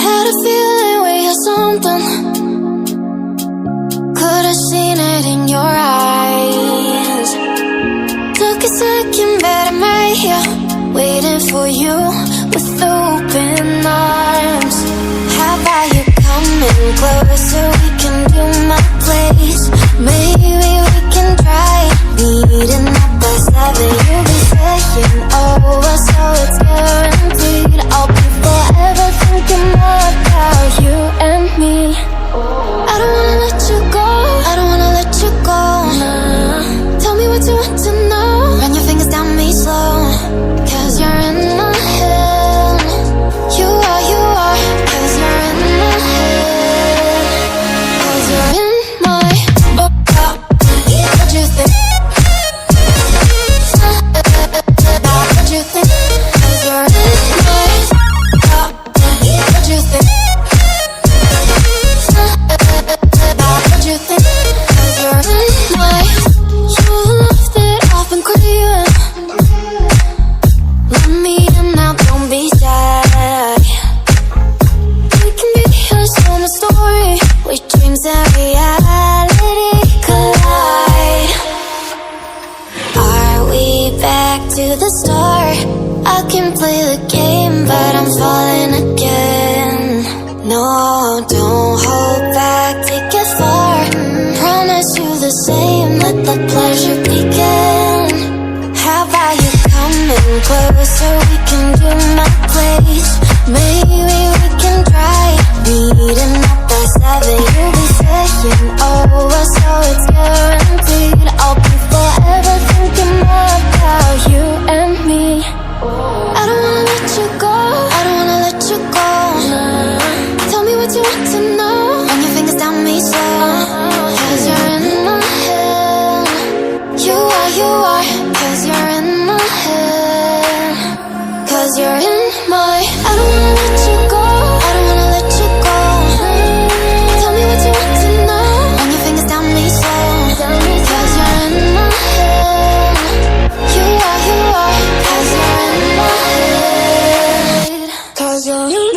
had a feeling we had something. Could've seen it in your eyes. Took a second, but I'm right here, waiting for you with open arms. How about you coming closer? We can do my place. Maybe we can try meeting up by 7. You'll be saying over, so it's guaranteed. I'll be forever thinking more about you and me. I don't wanna let you go, I don't wanna let you go. Nah. Tell me what you want to know. Run your fingers down me slow, 'cause you're in my head. You are, 'cause you're in my head. 'Cause you're in my what you think? What you think? 'Cause you're in my what you think? What you think? 'Cause you're in my you left it off and clear. Let me in now, don't be shy. We can be a summer story where dreams and reality collide. Are we back to the start? I can play the game, but I'm falling again. No, don't hold back, take it far. Promise you the same, let the pleasure begin. How about you coming closer? We can do my place. Maybe we can try meeting up by 7. You'll be saying over, so it's guaranteed. I'll be forever thinking more about you and me. I don't wanna let you go, I don't wanna let you go. Nah. Tell me what you want to know. Run your fingers down me slow, 'cause you're in my head. You are, 'cause you're in my head. 'Cause you're in my I don't wanna let you go, I don't wanna let you go. Tell me what you want to know. Run your fingers down me slow, 'cause you're in my head. You are, 'cause you're in my head. 'Cause you're in